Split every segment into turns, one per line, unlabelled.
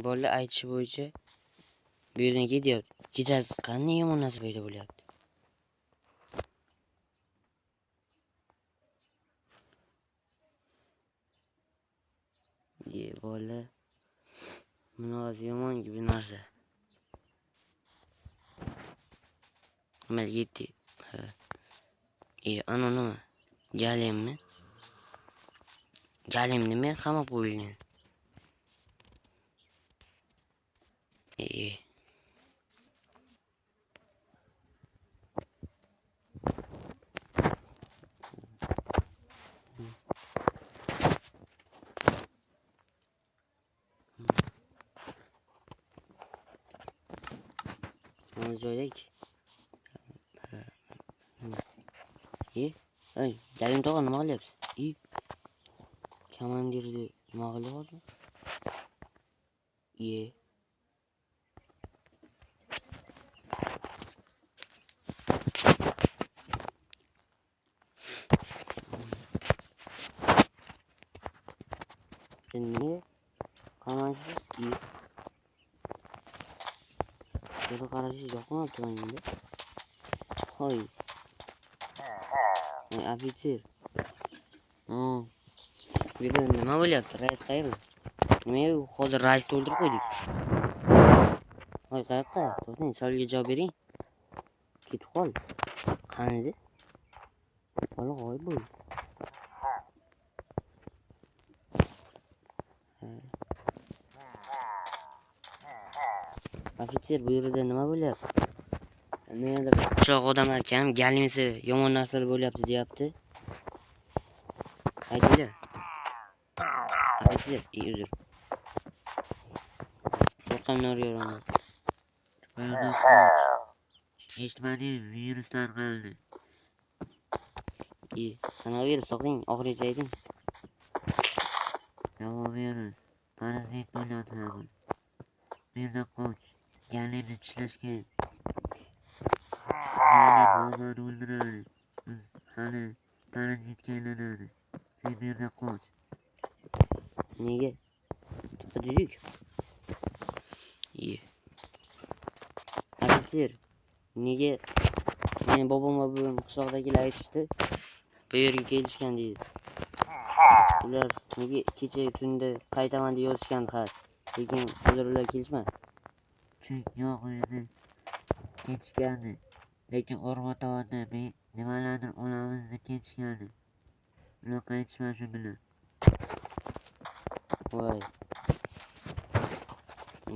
Bolalar aytishi bo'yicha bu yerdan ketyapti. Kechasi qanday yomon narsa paydo bo'lyapti. Bolalar bunaqa yomonki bu narsa. Nima yetdi? Ha. Ana nima? Galimmi? Galimni men qamab qo'yilgan. Mana joydaki. Galim tog'a nima qilyapsiz? Komandirni nima qilyapti? Niye? Kamansız iyi. Şurada karşı yoqmayapti endi. Hoy. Ofitser. Bu yerda nima bo'lyapti? Rais qayerda? Nimaga hozir raisni o'ldirib qo'ydik? Hoy, qayoqqa? To'xtang, savolga javob bering. Ketib qol. Qanidi? Bola g'oyib bo'ldi. Ofitser, bu yerda nima bo'lyapti? Nimadir qishloq odamlar kam, galimisi yomon narsalar bo'lyapti deyapti. Aytinglar. Ofitser, uzr. Qo'rqamdan o'rayapman. Eshitmadingiz, virus tarqaldi. Qanaqa virus? To'xtang, oxirigacha ayting. Yomon virus. Parazit bo'lyapti hozir. Bu yerda qoch. Galimni tishlashgan. Galim bolamani o'ldiradi. Hali parazitga aylanadi. Sen bu yerda qoch. Nega? Tuqadiyuk. Ofitser, nega meni bobom va buvim qishloqdagilar aytishdi? Bu yerga kelishgan deydi. Ular nega kecha tunda qaytaman deb yozishgan xat. Lekin hozir ular kelishmadi. Chunki yo'q u yerda ketishgandi. Lekin o'rmon tomonda nimalardir olamiz deb ketishgandi. Ular qaytishmadi shu bilan. Voy.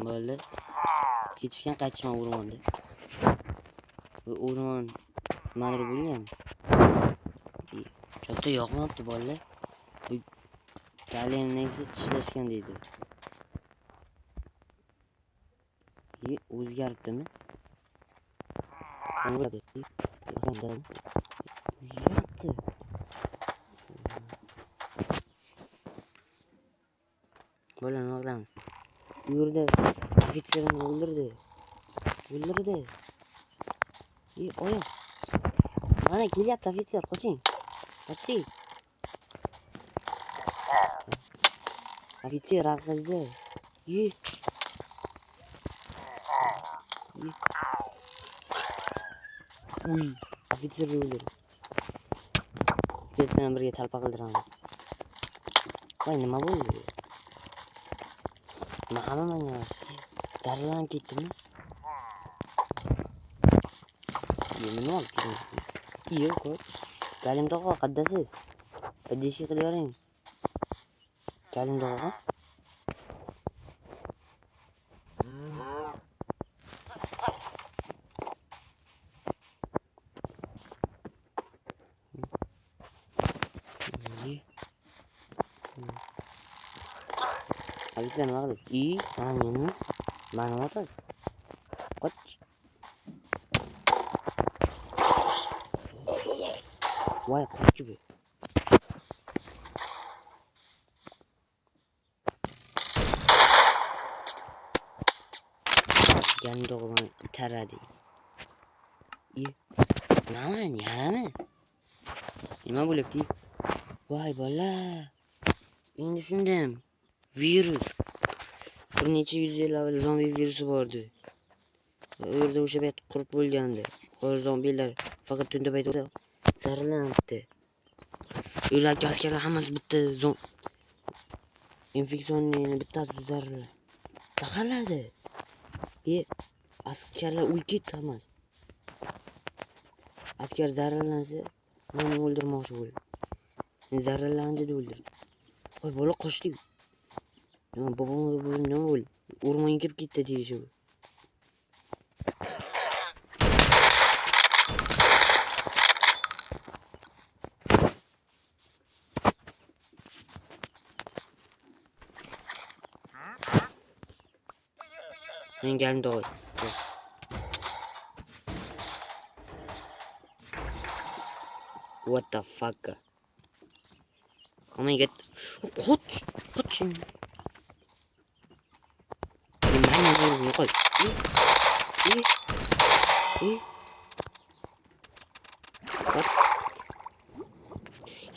Bo'ldi. Ketishgan qaytishman o'rmonda. Bu o'rmon nimadir bo'lgan. Katta yoqmabdi bolalar. Bu galimni esa tishlashgan deydi. O'zgaribdimi? O'zgardi. O'zgardi. Bola nima qilamiz? Bu yerda ofitserni o'ldirdi. Oyoq. Mana kelyapti ofitser, qoching. Qoching. Ofitser haqida. Ofitser o'ldirdi. Biz bilan birga talpa qildiramiz. Voy, nima bo'ldi? Hamma menga daralanib ketdimi? Nima olib? Yo'q. Galim tog'a qaddasiz. Idishi qilaring. Galim tog'a. Ofitser nima qildi? Mana o'tir. Qoch. Voy, qochib. Galim tog'a beni itaradi. Yana. Nima bo'lyapti? Voy bola. Endi tushundim. Virus. bir necha yuz yil avval zombi virusi bordi. U yerda o'sha payt qurut bo'lgandi. Hozir zombilar faqat tunda paytida zararlanibdi. Ularga askarlar hammasi bitta infeksiyonni bittasi zararlanadi. Taqaladi. Askarlar o'lib ketdi hammasi. Asker zararlansa, meni o'ldirmoqchi bo'ldi. Men zararlandi deb o'ldirdim. Voy bola qochdi. Nima bobom nima bo'ldi? O'rmonga kirib ketdi deyishdi. Men geldim doğru. What the fuck? Oh my god. Koç. Koçum. Ben ne koy.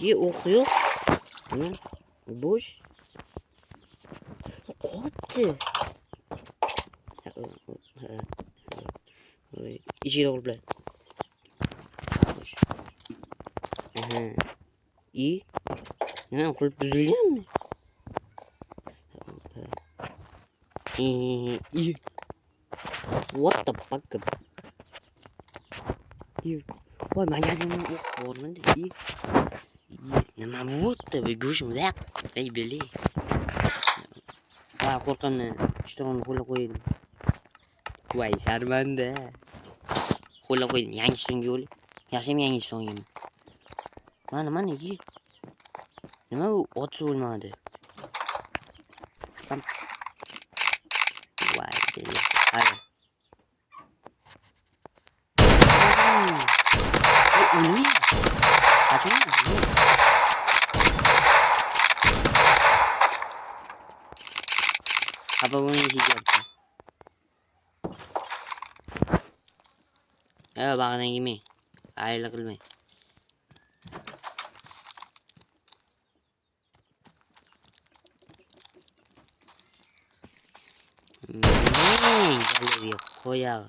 İyi okuyor. Hı? Boş. Koçu. İşi doğru bile. Boş. İyi. Ne kulüp düzülüyor mu? İyi. What the fuck? İyi. Vay magazinin ormanı iyi. Nima bu? Bir go'shim laq. Ey beli. Va qo'rqamdan ishtonni qo'lga qo'ydim. Voy sharmanda. Qo'lga qo'ydim. Yangi ishtonga yo'l. Yaxshim yangi ishtonga. Mana ye. Nima bu otsi bo'lmadi. Voy beli. Hadi. Uni. Atma. Apa bunu yiyeceğim. Ya bağdan yeme. Ayrılık kılma. Gel koya.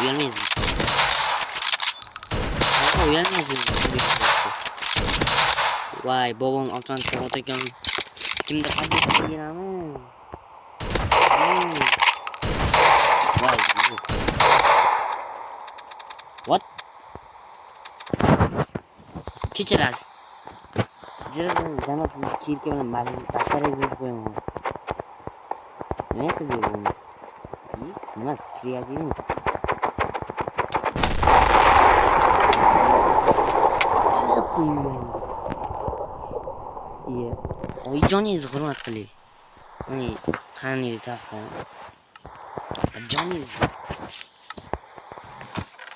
Uyanmayız. Uyanmayız. Vay babam alttan çıkartırken kimde kaldı ya mı? Vay. What? Kiçiraz. Canım kirke benim başarı yüz koyuyorum. Ne yapıyor bunu? İyi, namaz kreatifimiz. İyi. O Johnny hurmat qili. Ay, qani taxta. Johnny.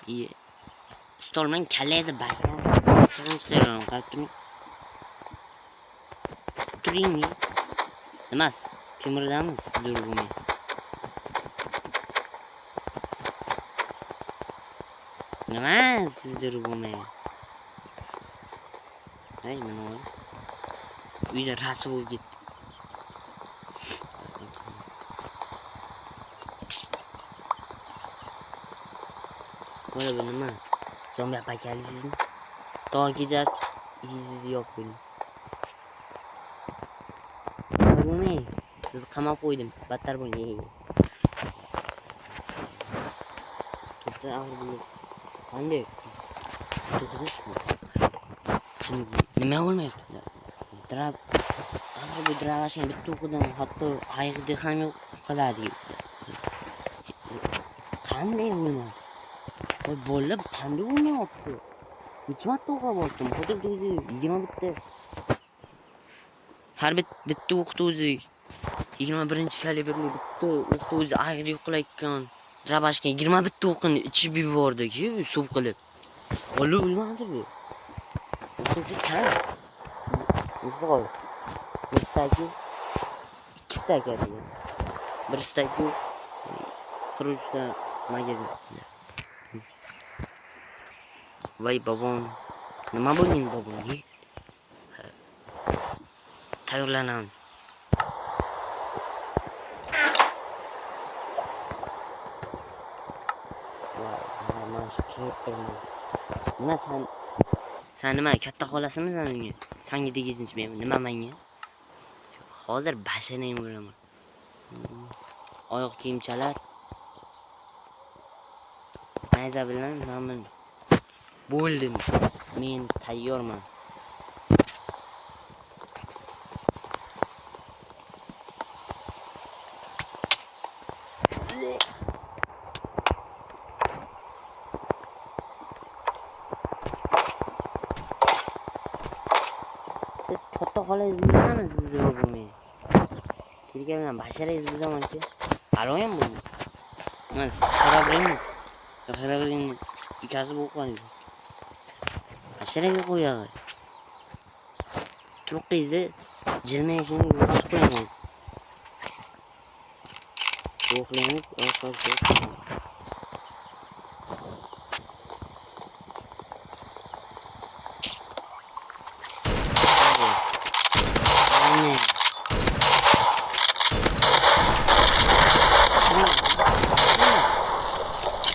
İyi. Stolman kallaydi başa. Çıkın çıkıyorum qarab turing. Emas, temirdamiz durg'umi. Nima sizdir bo'lmay. Hey, mana bu. Uyda rasm bo'lib ketdi. Mana bu nima? Zombi apokalipsismi? Tog' kejar izi yo'q buning. Bo'lmay. Sizni qamab qo'ydim. Battar bo'ling. To'xta, og'ir bo'ldi. Qanday? To'xtashmi? Nima bo'lmayapti? Drab. Axir bu drabashni bitta o'qidan hatto ayiqda ham yo'q qiladi. Qanday bo'lmayapti? Voy bola qanday bo'lmayapti? Necha marta o'qib oldim? Xuddi o'zi 20 bitta. Har bitta o'qituvchi o'zi 21-kaliberli bitta o'qituvchi ayiqda yo'qlayotgan. Drabashga 20 bitta o'qini ichib yubordi-ku, suv qilib. Bola o'lmadi bu. O'qituvchi kam. Misol Birdagi 2 staka degan. Bir staku 43 ta magazin. Voy bobom. Nima bo'lgan bobomga? Tayyorlanamiz. kirib turman. Nima sen nima katta xolasimi sen unga? Sanga degizinchi men nima menga? Hozir bashini yemuraman. Oyoq kiyimchalar. Nayza bilan men bo'ldim. Men tayyorman. Siz katta xolangiz bilamiz sizni o'g'ilni. Kelgan basharangiz bu zamoncha. Aloyam bo'ldi. Men xarobrimiz. Xarobring ikasi bo'lib qoldi. Basharaga qo'yadi. Turqizni jilmayishini yo'qotib qo'yaman. O'g'lingiz oshqosh.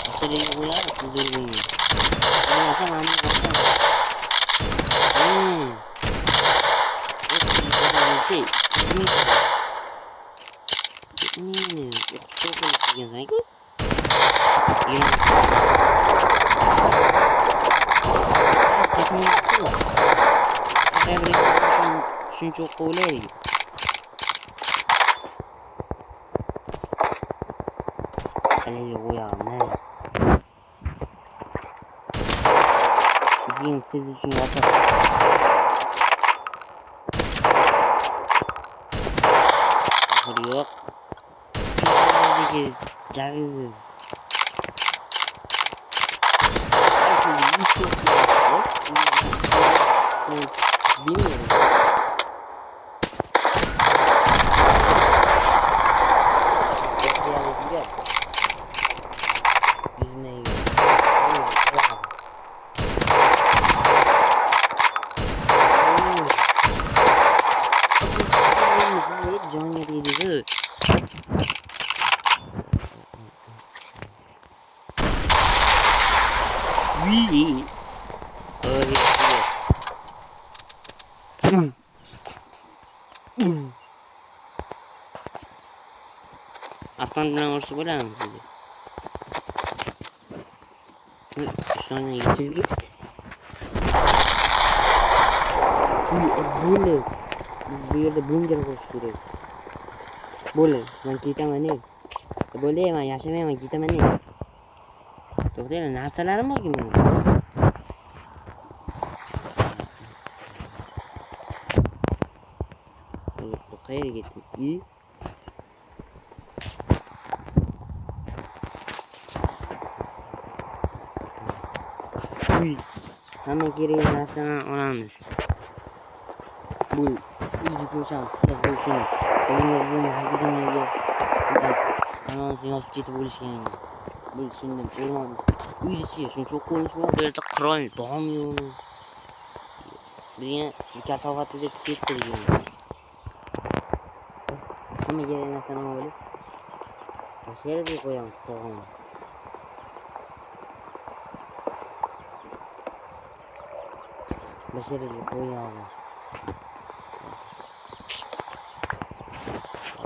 Basharaga qo'yadi sizni o'g'lingiz. Shuncha qo'ylaylik. Qanday qo'yamiz? Keyin siz uchun yotib. Yo'q. Javizni. Afgan bilan urushib bo'ladimi sizga? Ishlarni yechilib ketdi. Bo'ldi. Bu yerda bunker qurish kerak. Bo'ldi, men ketaman. Bo'ldi, men yashamayman, ketaman. To'xtanglar, narsalarim borki meni. Qayerga ketdim? Hamma kerak narsani olamiz. Bu uyni ko'ramiz. Xullas bu shuni. Bu hargi dunyoga anonsini yozib ketib bo'lishgan. Bu shundan o'rmon. Uyni ichi shuncha qo'yishmaydi. Bu yerda qirol bormi yo'qmi? Bizga kasofat deb kettirgan. Hamma kerak narsani olib. Mashinasiga qo'yamiz tog'oni. Basharaga qo'yamiz.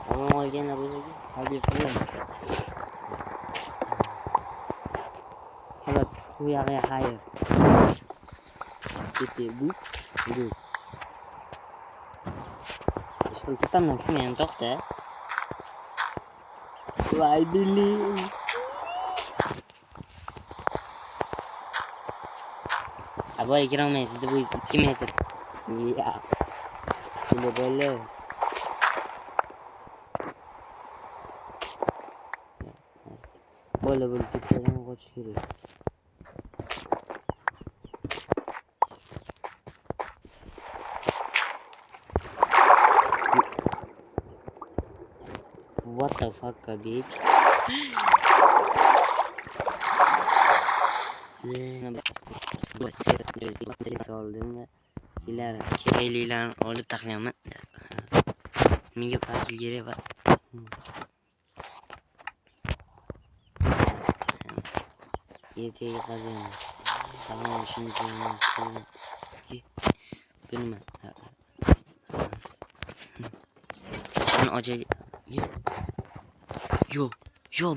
Tamam olganlar bo'lsa-ki, hadi qo'yamiz. Xolos, bu yoqqa xayr. Ketdi bu. Ishqil tutamdan shuni ham to'xta. Voy billi. Aboy kirolmaysiz, sizda bu 2 metr. Ya. Shunday bo'ldi. Bo'ldi, ketsadan qochish kerak. What the fuck, bitch? Oldim ve iler keraklilarni olib taqlayman. Menga pazil kerak va Ertaga qaziymiz. Tamam, shuncha emas. Bu nima? Buni ojaga. Yo,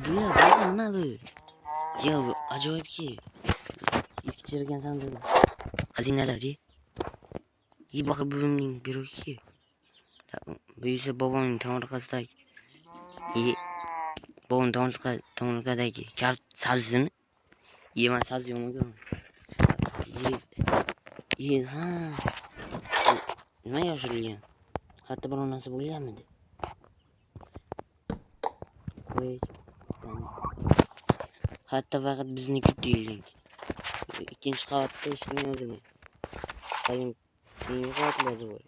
bular nima bu? Yo, bu ajoyibki. Eski chirigan sandiq. Xazinalar, bakır buvimning biroki. Bu esa bobomning tomorqasidagi. Bobom tomorqadagi kart sabzimi? Yema sabzi yo'qmi? Ha. Nima yashirilgan? Hatto biror narsa bo'lganmidi? Qo'y. Hatto faqat bizniki deyilgan. İkinci qavatda eshitmay o'zim. Qadim keyingi qavatlarda bor.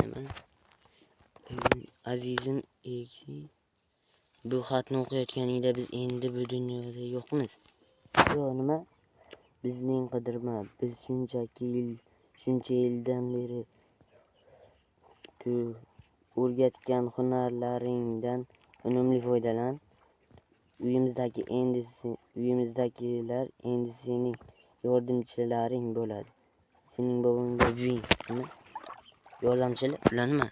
Nima? Azizim eki. Bu xatni o'qiyotganingda biz endi bu dunyoda yo'qmiz. Yo, nima? Bizning qidirma. Biz shuncha yildan beri o'rgatgan hunarlaringdan unumli foydalan. Uyimizdagilar endi sening yordamchilaring bo'ladi. Sening bobong va buving, nima? Yordamchilar? Ular nima?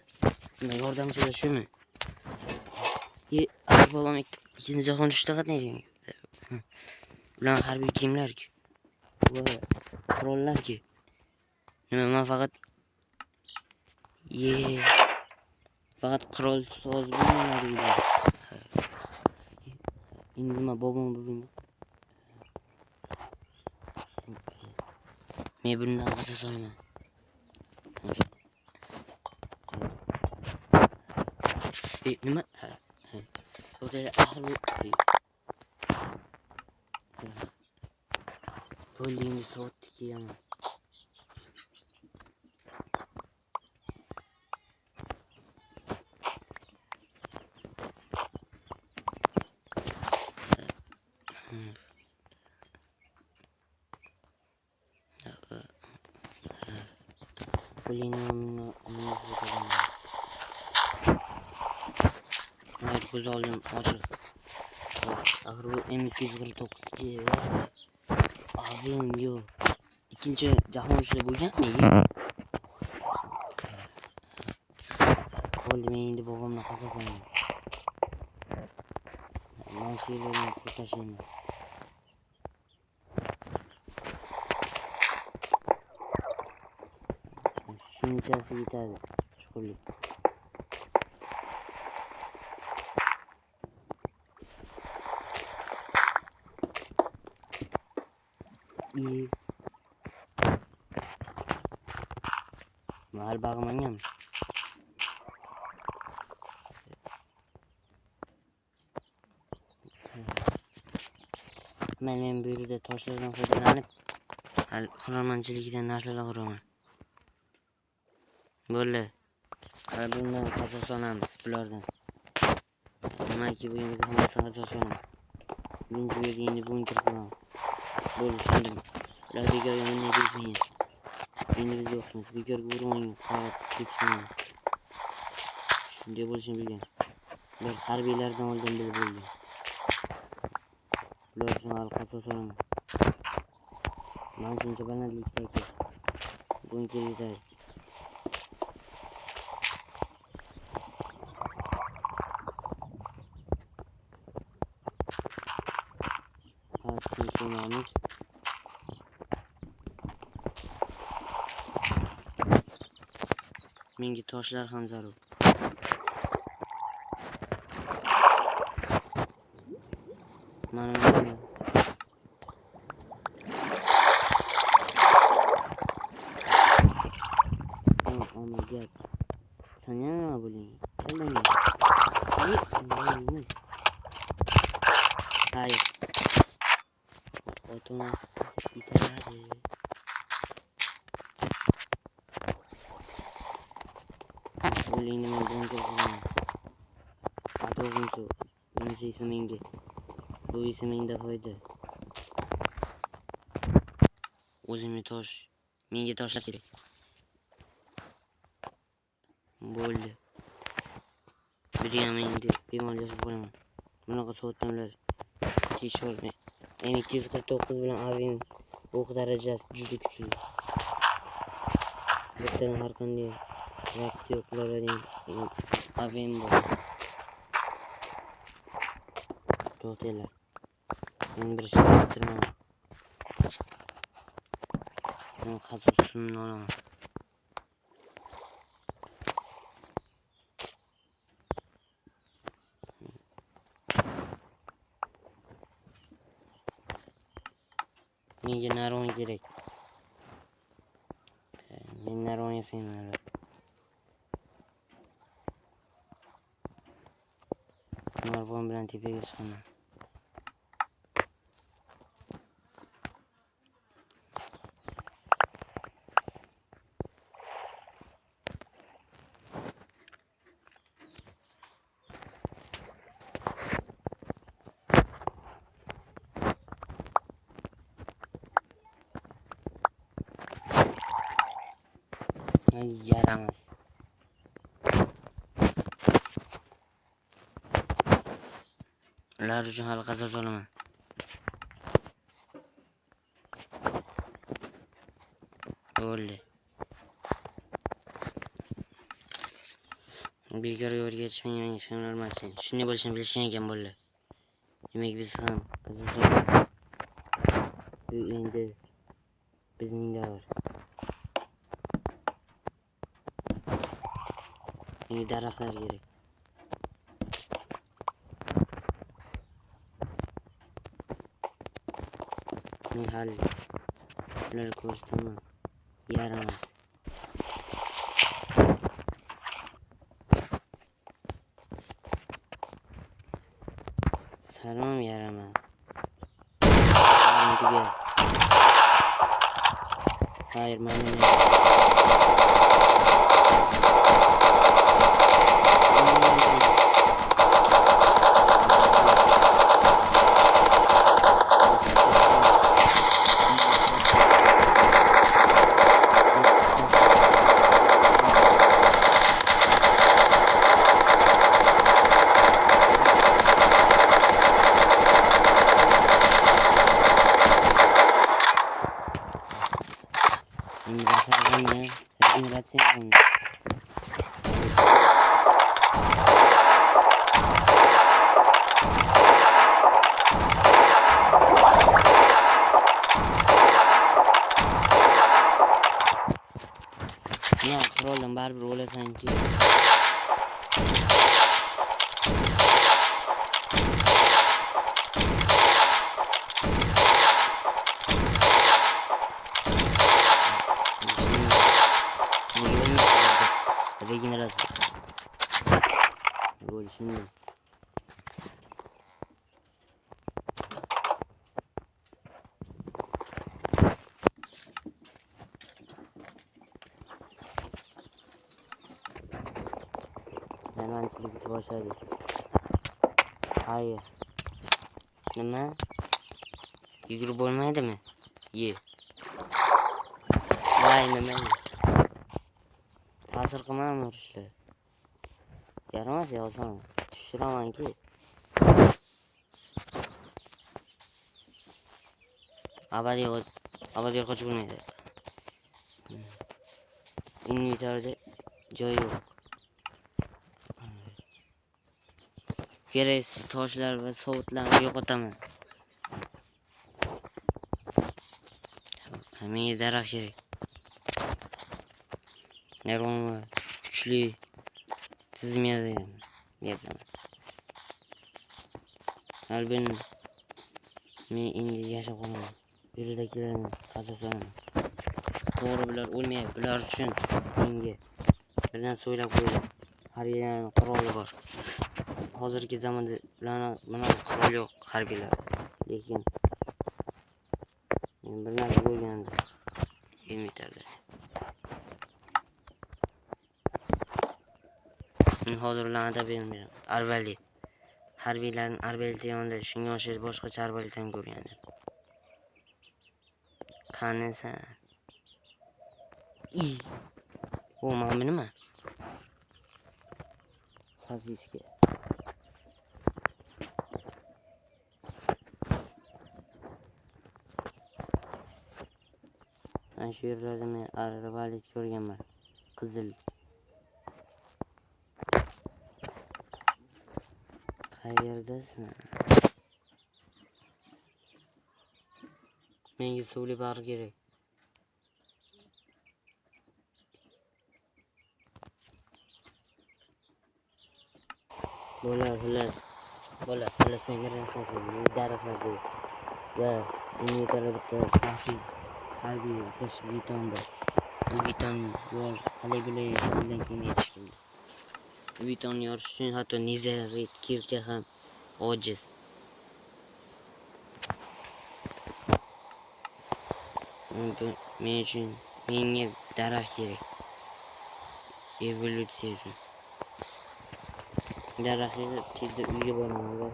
Yordamchilar shumi? Bobom ikkinchi jahon urushida qatnashgan. Ular harbiy kiyimlar-ku. Va qurollar-ku. Nima, men faqat qurol so'z bo'lmalar. Nima bobom buvim? Men bundan qasas olaman. Nima? O'taylar axir bo'lingni sotdik yaman. Evet, göz alıyorum açık. Ahır bu M249 diye. Abim yok. İkinci Jahon urushida bo'lganmi? Bo'ldi, men endi bobomni qazo qilaman. Men she'rlarni ko'rsatishim. Shunchasi yetadi. Chuqurlik. Mahal bag'mangan. Men bu yerda toshlardan foydalanib, hunarmandchiligidan narsalar quraman. Bo'ldi. Hali bundan qasos olamiz bulardan. Nimaki bu yerda hammasini qasos olaman. Birinchi yerga endi bunker quraman. Bo'ldi, tushundim. Ular bekorga bunday deyishmaydi. Endi biz yo'qmiz. Bekorga urmang, qarab ketishmaydi. Shunday bo'lishini bilgan. Ular harbiylardan oldin bilib bo'lgan. Ular uchun hali qasos olaman. Men shuncha balandlikdagi bunker yetadi. Ko'mamiz. Menga toshlar ham zarur. Mana oh my god. Sen yana bo'ling. Hayır. Otomas italadi. Bo'lingni men bunga qilaman. To'g'risi, bunisi esa menga. Bu esa menga foyda. O'zimga menga toshlar kerak. Bo'ldi. Bir ham endi bemalol yashab qolaman. Bunaqa soatdan T-shirt M249 bilan avin o'q darajasi juda kuchli. Bittadan har qanday vaqt yo'q bo'ladigan avin bor. To'xtanglar. Men bir şey bitirmam. Ben kazosunu olamam. Menga naron kerak. Men naron yasayman. Narvon bilan tepaga chiqaman. Yaramaz. Ular uchun hali qasos olaman. Bo'ldi. Bekorga o'rgatishmang ishonolmasin. Shunday bo'lishini bilishgan ekan bo'ldi. Demak biz ham qasos olamiz. Bu endi bizning davr. Menga daraxtlar kerak. Men hali ular ko'rsataman. Yaramas. Salom yaramas. Hayır mana ini rasanya regenerasi. Ya kroldan baribir o'lasan-chi. Regenerasi. Böyle şimdi. Hemencilik gidip başladı. Hayır. Nima? Yugurib bo'lmaydimi? Ye. Vay nima? Ta'sir qilmaymi urishlar? Yaramas yolsan. Tushiramanki. Abadiy qochib bo'lmaydi. Inventorda joy yo'q. Keraksiz toshlar va sovutlarni yo'qotaman. Menga daraxt kerak. Nervon kuchli tizim yazaman. Albatta men endi yashab qolaman. Yurdagilarni qazoqlaman. To'g'ri bular o'lmayapti. Bular uchun menga bir narsa o'ylab qo'ydim. Harbiylarning quroli bor. Hozirgi zamonda bunaqa qurol yo'q harbiylar. Lekin men bir narsa o'ylagandim. Inventorda. Men hozir ularni bermayman. Arbalet. Harbiylarning arbaleti yonida shunga o'xshash boshqacha arbalet ham ko'rgandim. Qanisa. O mana bu nima? Sasiska. Ana shu yerlarda men arbalet ko'rganman. Qizil. Qayerdasan? Menga suvli bag'ri kerak. Bola menga narsa daraxtlarda va unga bitta maxsus harbiy qish beton bor. Bu beton yor hali bilan kengaytirishgan. Beton yorish uchun hatto nezarit kircha ham ojiz. Men uchun menga daraxt kerak. Evolyutsiya uchun. Daraxtga tezda uyga boraman va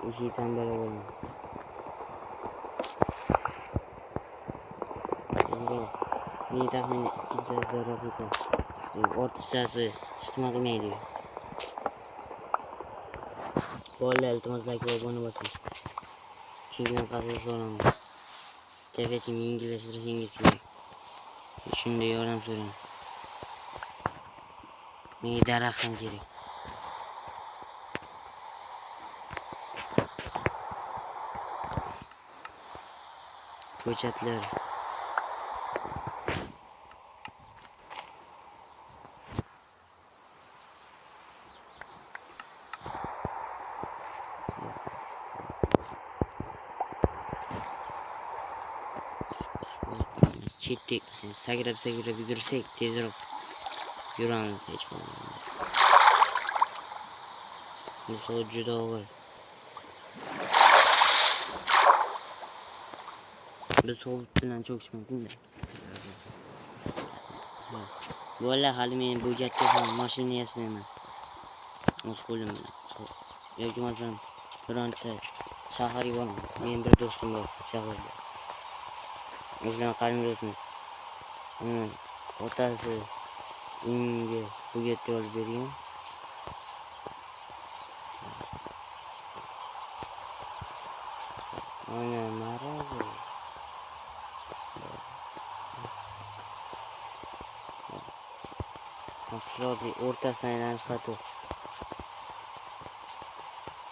eshikdan beraman. Men taxminan 2 daraxt ekan. Ortiqchasi ijtimoiy qilmaydi. Bolalar iltimos like va obuna bo'ling. Chunki men qasd so'raman. Tabiatimni yengillashtirishingiz kerak. Shunda yordam so'rang. Menga daraxt ham kerak. Ko'chatlar. Ketdik. Sakrab yugursak tezroq yuramiz hech bo'lmaganda. Bu soat juda og'ir. Biz sovuq bilan cho'kish mumkin-da. Bolalar hali men bu gapga ham mashina yasamayman. O'z qo'lim bilan. Yoki masalan bironta shaharga boraman. Men bir do'stim bor shaharda. O'zlan qalin do'stimiz. Otasi unga bu yerga olib bergan. Ana marazi. Qishloqning o'rtasidan aylanish xati.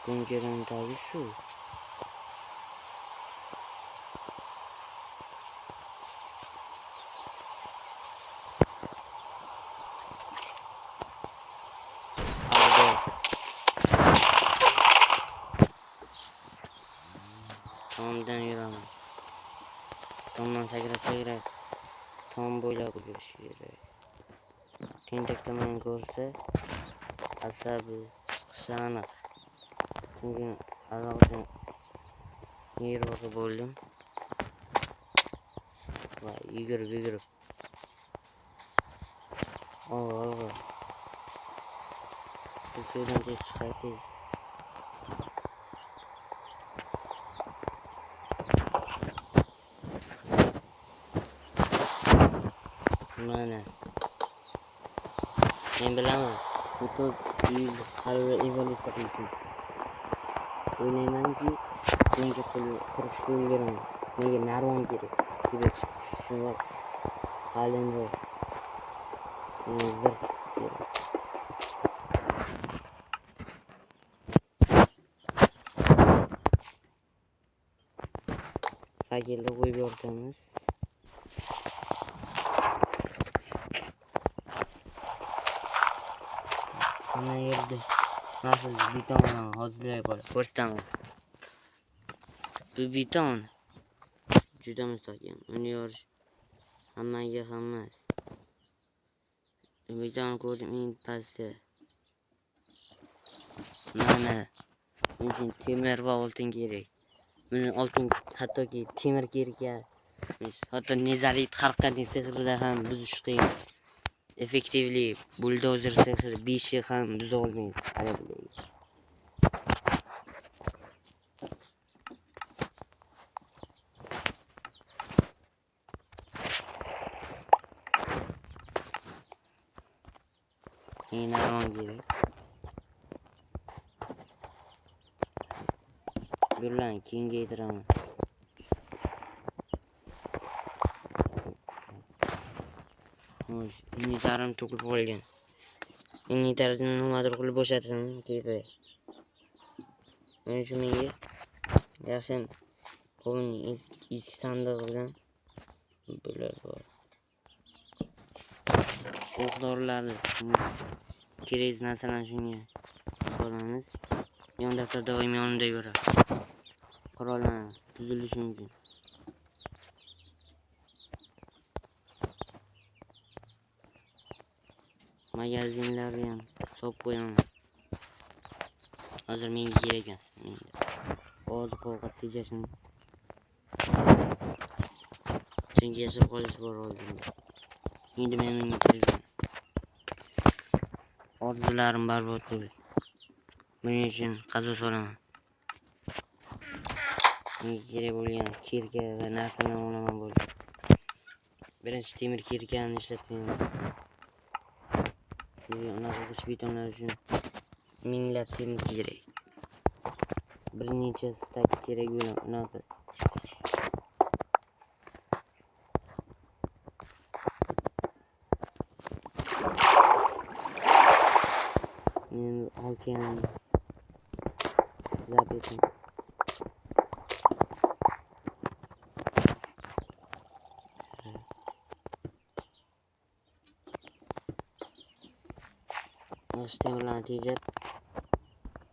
Bunkerning tagi suv. Tomdan yuraman. Tomdan sakrab tom bo'ylab yurish kerak. Tentak tomon ko'rsa asabi chiqishi aniq. Chunki allaqachon yeriroqqa bo'ldim. Va yugurib. Og'ir. Bu suvdan tez chiqadi. Mana. Men bilaman. 30 yil hali evolyutsiya qilishim. O'ylaymanki, menga qurishga ulguraman. Menga narvon kerak. Tibet shundoq qalinroq. Zir kerak. Fakelda qo'yib yoritamiz. Mana yerda nasıl beton bilan hozirlab ko'rsataman. Bu beton juda mustahkam. Uni yorish hammaga ham emas. Beton ko'rdim eng pastda. Mana men temir va oltin kerak. Buni oltin hattoki temir kerak. Hatto nezarit har qanday sehrda ham buzish qiyin. Effektivli buldozer sehri 5 yil ham buza olmaydi. Hali bilaylik. Narvon kerak. Bularni kengaytiraman. İngiltere'm to'kilib qolgan. İngiltere'den nimadir qilib bo'shatsam deydi. Men shu menga yaxshi qo'lning eski sandig'i bilan bular bor. O'q-dorilarni kerak narsalarni shunga solamiz. Yon daftar doim yonimda yuradi. Qurollarni tuzilishi mumkin. Magazinlarni ham solib qo'yaman. Hozir menga kerak emas. Menga oziq-ovqat tejashim. Chunki yashab qolish bor oldimda. Endi men unga orzularim barbod bo'ldi. Buning uchun qazo solaman. Menga kerak bo'lgan kirka va narsalarni olaman bo'ldi. Birinchi temir kirkani ishlatmayman. Bizga unaqa qish betonlar uchun minglab temir kerak. Bir necha stak kerak bo'lgan unaqa. Men okean zapetim. Temirlarni tejab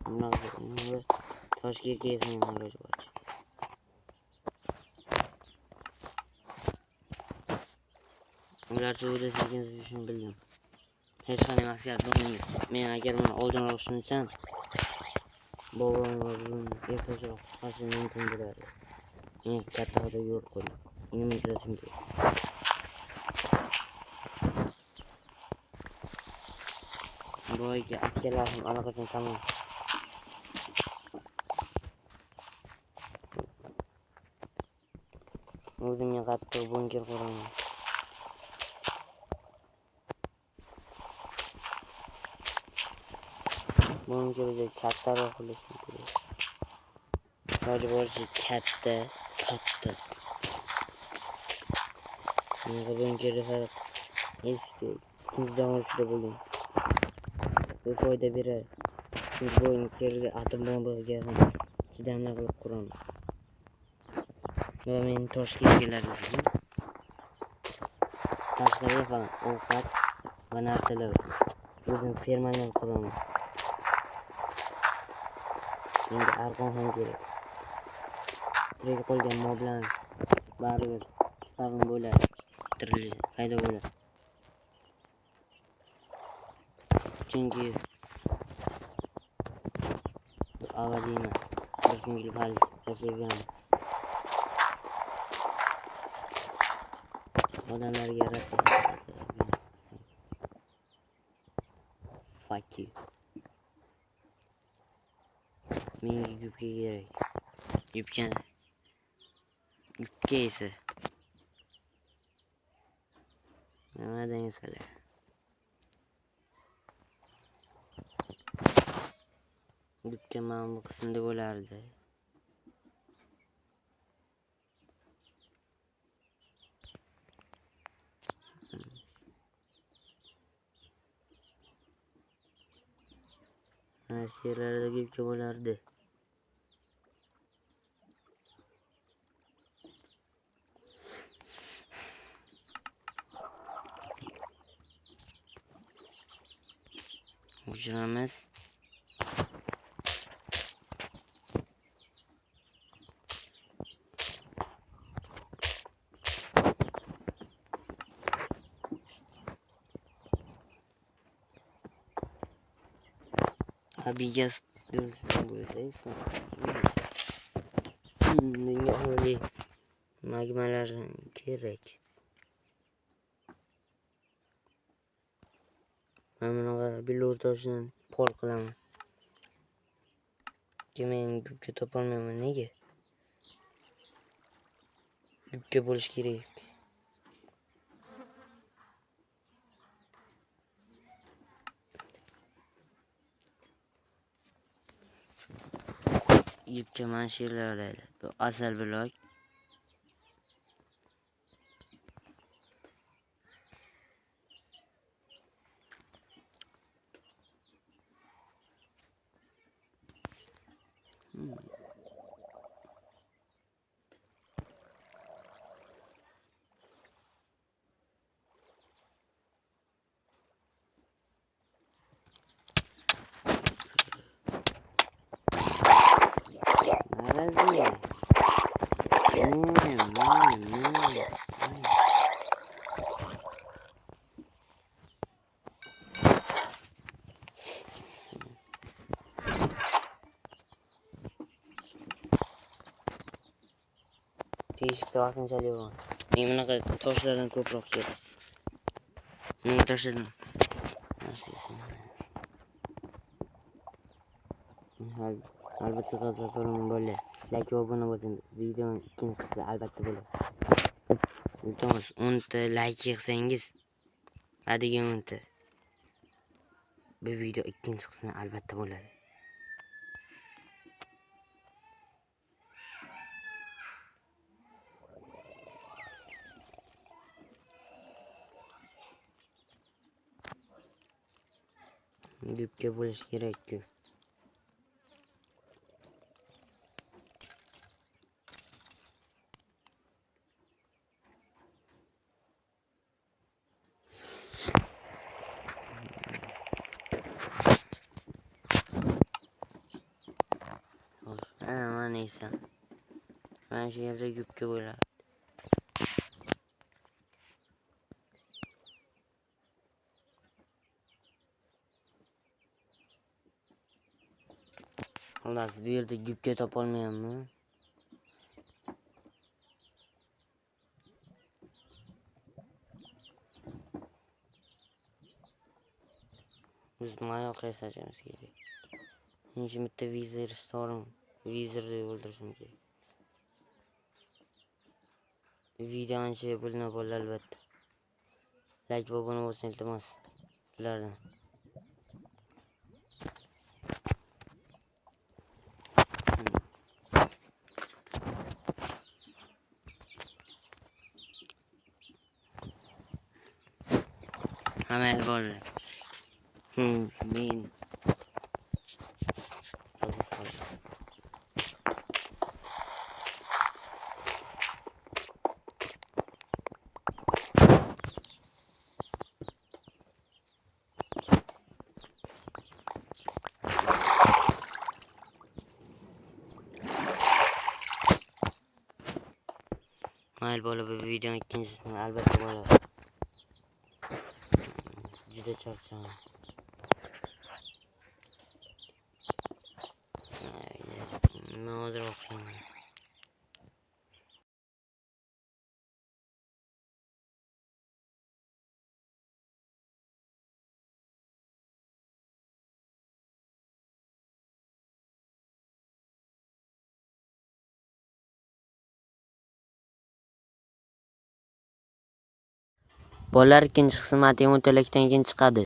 bunaqa Toshkentga yetgan iloji bor. Ular suvda sekin suzishini bildim. Hech qanday maslahat bo'lmaydi. Men agar buni oldinroq tushunsam, bobom va buvim ertaroq qutqarishi mumkin bo'lardi. Men katta xudo yo'l qo'ydim. Nima qilishim kerak? Boyga askarlar ham allaqachon tamom. O'zimga qattiq bunker quraman. Bunkerga kattaroq qilishim kerak. Iloji boricha katta, qattiq. Menga bunkerda faqat eski ikkinchidan urushda bo'lgan. Bu foyda beradi. Chunki bunkerga atom bombaga ham chidamli qilib quraman. Va men Toshkentgalar tashqariga falan ovqat va narsalar o'zim fermalar quraman. Menga arqon ham kerak. Tirik qolgan moblar baribir spawn bo'ladi. Tirilishi paydo bo'ladi. Chunki bu abadiyman. Bir kun kelib hali yashab beraman. Odamlarga yarashib fuck you. Menga yubka kerak. Yubka esa nimadan esalar? Yubka mana bu qismda bo'lardi. Her yerlerde yubka bo'lardi. Uçuramaz. Abi yaz menga oliy magmalar kerak. Men bunaqa bilur toshdan pol qilaman. Men gubka topolmayman. Nega? Gubka bo'lish kerak. Yubka mana shu yerlarda. Bu asal blok. Narazi. Teshikda vaqtinchalik yo'q. Men bunaqa toshlardan ko'proq kerak. Nega tashladim? Albatta tozalarim bo'ladi. Like va obuna bo'ling. Videoning ikkinchisi albatta bo'ladi. Iltimos 10 ta like yig'sangiz, hadigi 10 ta. Bu video ikkinchi qismi albatta bo'ladi. Gupga bo'lish kerak-ku. Mana neyse. Mana shu yerda gupga bo'ladi. Xullas, bu yerda gupga topolmayapman. Biz mayoqqa yasashimiz kerak. Shuning bitta vizir storim, vizirni o'ldirishim kerak. Video ancha bo'linib bo'ldi albatta. Like va obuna bo'lsin iltimos sizlardan. Amal bo'ldi. Men mayl bo'lib bu videoning ikkinchisini albatta bo'ladi. Juda charchadim. Hozir o'qiyman. Bolalar ikkinchi qismi Matemo Telakdan keyin chiqadi.